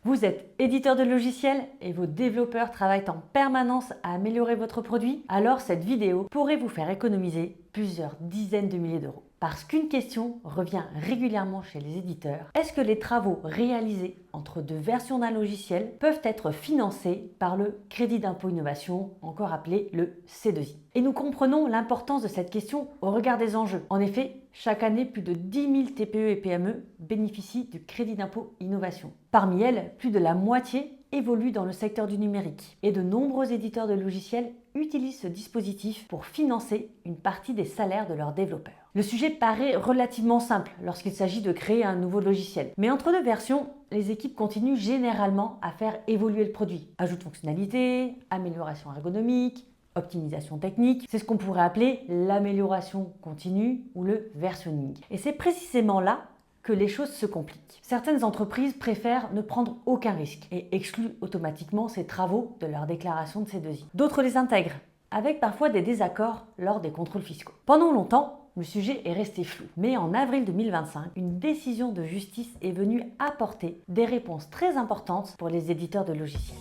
Vous êtes éditeur de logiciels et vos développeurs travaillent en permanence à améliorer votre produit? Alors cette vidéo pourrait vous faire économiser plusieurs dizaines de milliers d'euros. Parce qu'une question revient régulièrement chez les éditeurs: est-ce que les travaux réalisés entre deux versions d'un logiciel peuvent être financés par le crédit d'impôt innovation, encore appelé le C2I? Et nous comprenons l'importance de cette question au regard des enjeux. En effet, chaque année, plus de 10 000 TPE et PME bénéficient du crédit d'impôt innovation. Parmi elles, plus de la moitié évoluent dans le secteur du numérique. Et de nombreux éditeurs de logiciels utilisent ce dispositif pour financer une partie des salaires de leurs développeurs. Le sujet paraît relativement simple lorsqu'il s'agit de créer un nouveau logiciel. Mais entre deux versions, les équipes continuent généralement à faire évoluer le produit. Ajout de fonctionnalités, amélioration ergonomique, optimisation technique, c'est ce qu'on pourrait appeler l'amélioration continue ou le versionning. Et c'est précisément là que les choses se compliquent. Certaines entreprises préfèrent ne prendre aucun risque et excluent automatiquement ces travaux de leur déclaration de C2I. D'autres les intègrent, avec parfois des désaccords lors des contrôles fiscaux. Pendant longtemps, le sujet est resté flou. Mais en avril 2025, une décision de justice est venue apporter des réponses très importantes pour les éditeurs de logiciels.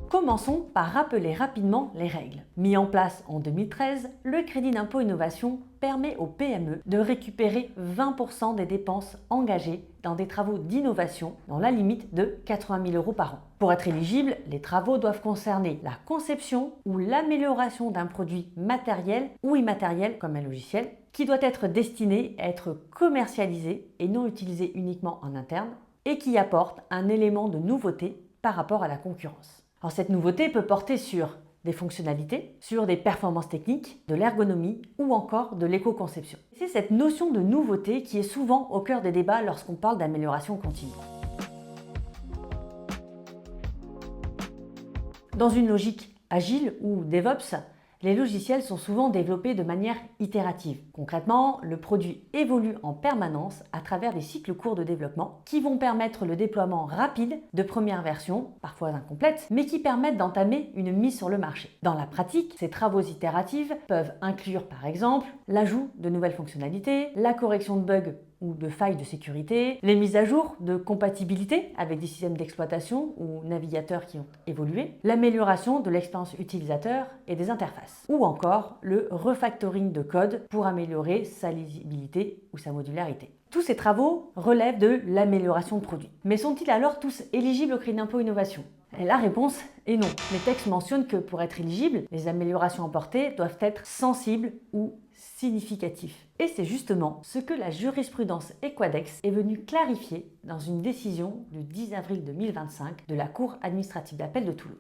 Commençons par rappeler rapidement les règles. Mis en place en 2013, le crédit d'impôt innovation permet aux PME de récupérer 20% des dépenses engagées dans des travaux d'innovation dans la limite de 80 000 euros par an. Pour être éligible, les travaux doivent concerner la conception ou l'amélioration d'un produit matériel ou immatériel comme un logiciel qui doit être destiné à être commercialisé et non utilisé uniquement en interne et qui apporte un élément de nouveauté par rapport à la concurrence. Alors cette nouveauté peut porter sur des fonctionnalités, sur des performances techniques, de l'ergonomie ou encore de l'éco-conception. C'est cette notion de nouveauté qui est souvent au cœur des débats lorsqu'on parle d'amélioration continue. Dans une logique agile ou DevOps, les logiciels sont souvent développés de manière itérative. Concrètement, le produit évolue en permanence à travers des cycles courts de développement qui vont permettre le déploiement rapide de premières versions, parfois incomplètes, mais qui permettent d'entamer une mise sur le marché. Dans la pratique, ces travaux itératifs peuvent inclure par exemple l'ajout de nouvelles fonctionnalités, la correction de bugs ou de failles de sécurité, les mises à jour de compatibilité avec des systèmes d'exploitation ou navigateurs qui ont évolué, l'amélioration de l'expérience utilisateur et des interfaces, ou encore le refactoring de code pour améliorer sa lisibilité ou sa modularité. Tous ces travaux relèvent de l'amélioration de produits. Mais sont-ils alors tous éligibles au crédit d'impôt innovation ? Et la réponse est non. Les textes mentionnent que pour être éligibles, les améliorations apportées doivent être sensibles ou significatives. Et c'est justement ce que la jurisprudence Equadex est venue clarifier dans une décision du 10 avril 2025 de la Cour administrative d'appel de Toulouse.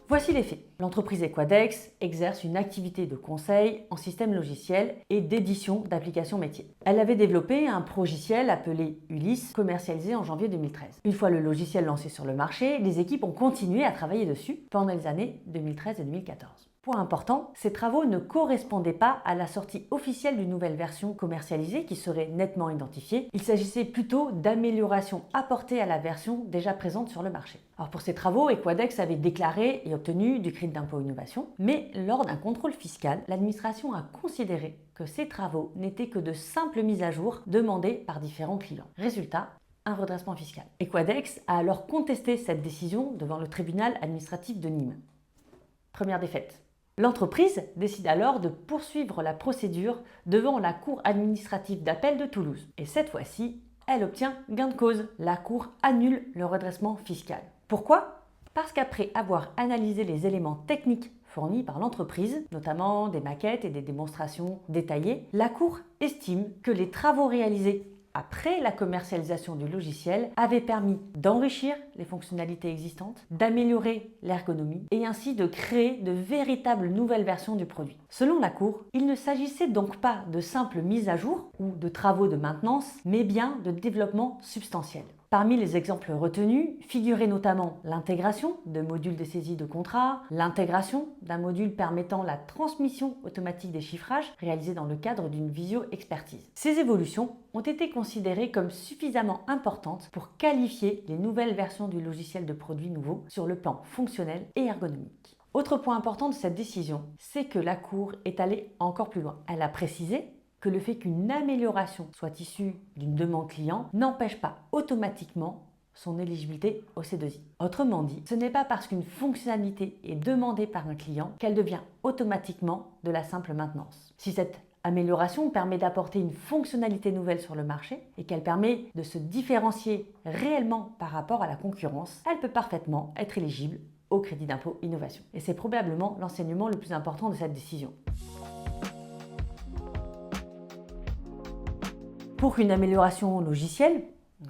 Voici les faits. L'entreprise Equadex exerce une activité de conseil en système logiciel et d'édition d'applications métiers. Elle avait développé un progiciel appelé Ulysse, commercialisé en janvier 2013. Une fois le logiciel lancé sur le marché, les équipes ont continué à travailler dessus pendant les années 2013 et 2014. Point important, ces travaux ne correspondaient pas à la sortie officielle d'une nouvelle version commercialisée qui serait nettement identifiée. Il s'agissait plutôt d'améliorations apportées à la version déjà présente sur le marché. Alors pour ces travaux, Equadex avait déclaré et obtenu du crédit d'impôt innovation, mais lors d'un contrôle fiscal, l'administration a considéré que ces travaux n'étaient que de simples mises à jour demandées par différents clients. Résultat, un redressement fiscal. Equadex a alors contesté cette décision devant le tribunal administratif de Nîmes. Première défaite. L'entreprise décide alors de poursuivre la procédure devant la Cour administrative d'appel de Toulouse. Et cette fois-ci, elle obtient gain de cause. La Cour annule le redressement fiscal. Pourquoi ? Parce qu'après avoir analysé les éléments techniques fournis par l'entreprise, notamment des maquettes et des démonstrations détaillées, la Cour estime que les travaux réalisés après la commercialisation du logiciel avait permis d'enrichir les fonctionnalités existantes, d'améliorer l'ergonomie et ainsi de créer de véritables nouvelles versions du produit. Selon la Cour, il ne s'agissait donc pas de simples mises à jour ou de travaux de maintenance, mais bien de développement substantiel. Parmi les exemples retenus figuraient notamment l'intégration de modules de saisie de contrat, l'intégration d'un module permettant la transmission automatique des chiffrages réalisés dans le cadre d'une visio-expertise. Ces évolutions ont été considérées comme suffisamment importantes pour qualifier les nouvelles versions du logiciel de produits nouveaux sur le plan fonctionnel et ergonomique. Autre point important de cette décision, c'est que la Cour est allée encore plus loin. Elle a précisé que le fait qu'une amélioration soit issue d'une demande client n'empêche pas automatiquement son éligibilité au C2I. Autrement dit, ce n'est pas parce qu'une fonctionnalité est demandée par un client qu'elle devient automatiquement de la simple maintenance. Si cette amélioration permet d'apporter une fonctionnalité nouvelle sur le marché et qu'elle permet de se différencier réellement par rapport à la concurrence, elle peut parfaitement être éligible au crédit d'impôt innovation. Et c'est probablement l'enseignement le plus important de cette décision. Pour qu'une amélioration logicielle,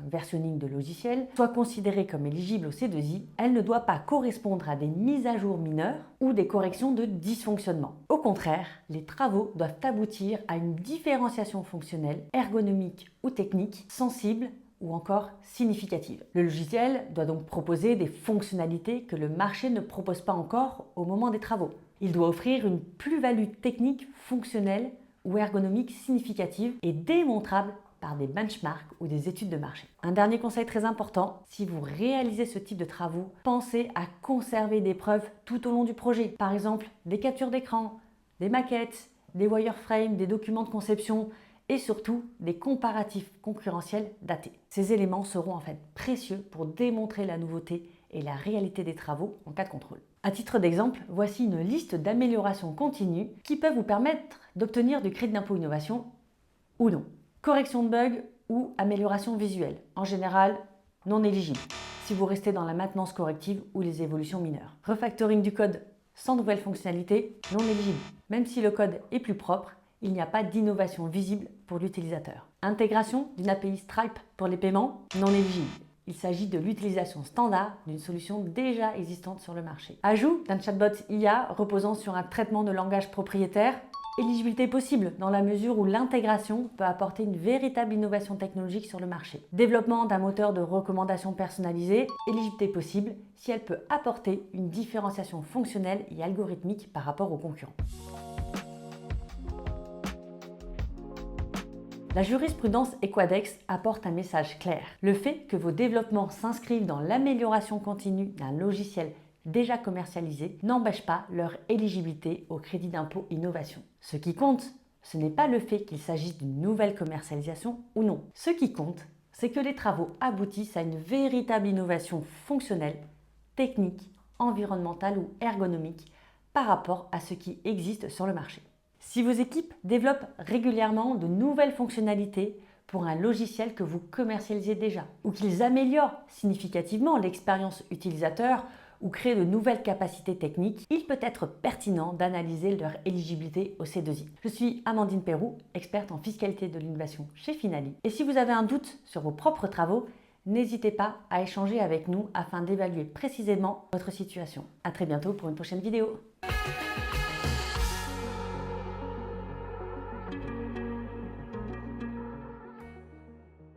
un versionning de logiciel, soit considérée comme éligible au C2I, elle ne doit pas correspondre à des mises à jour mineures ou des corrections de dysfonctionnement. Au contraire, les travaux doivent aboutir à une différenciation fonctionnelle, ergonomique ou technique, sensible ou encore significative. Le logiciel doit donc proposer des fonctionnalités que le marché ne propose pas encore au moment des travaux. Il doit offrir une plus-value technique, fonctionnelle ou ergonomique significative et démontrable par des benchmarks ou des études de marché. Un dernier conseil très important, si vous réalisez ce type de travaux, pensez à conserver des preuves tout au long du projet. Par exemple, des captures d'écran, des maquettes, des wireframes, des documents de conception et surtout des comparatifs concurrentiels datés. Ces éléments seront en fait précieux pour démontrer la nouveauté et la réalité des travaux en cas de contrôle. À titre d'exemple, voici une liste d'améliorations continues qui peuvent vous permettre d'obtenir du crédit d'impôt innovation ou non. Correction de bugs ou amélioration visuelle, en général non éligible, si vous restez dans la maintenance corrective ou les évolutions mineures. Refactoring du code sans nouvelle fonctionnalité, non éligible. Même si le code est plus propre, il n'y a pas d'innovation visible pour l'utilisateur. Intégration d'une API Stripe pour les paiements, non éligible. Il s'agit de l'utilisation standard d'une solution déjà existante sur le marché. Ajout d'un chatbot IA reposant sur un traitement de langage propriétaire, éligibilité possible dans la mesure où l'intégration peut apporter une véritable innovation technologique sur le marché. Développement d'un moteur de recommandation personnalisé, éligibilité possible si elle peut apporter une différenciation fonctionnelle et algorithmique par rapport aux concurrents. La jurisprudence Equadex apporte un message clair. Le fait que vos développements s'inscrivent dans l'amélioration continue d'un logiciel déjà commercialisés n'empêche pas leur éligibilité au crédit d'impôt innovation. Ce qui compte, ce n'est pas le fait qu'il s'agisse d'une nouvelle commercialisation ou non. Ce qui compte, c'est que les travaux aboutissent à une véritable innovation fonctionnelle, technique, environnementale ou ergonomique par rapport à ce qui existe sur le marché. Si vos équipes développent régulièrement de nouvelles fonctionnalités pour un logiciel que vous commercialisez déjà, ou qu'ils améliorent significativement l'expérience utilisateur ou créent de nouvelles capacités techniques, il peut être pertinent d'analyser leur éligibilité au C2I. Je suis Amandine Perroux, experte en fiscalité de l'innovation chez Finali. Et si vous avez un doute sur vos propres travaux, n'hésitez pas à échanger avec nous afin d'évaluer précisément votre situation. À très bientôt pour une prochaine vidéo.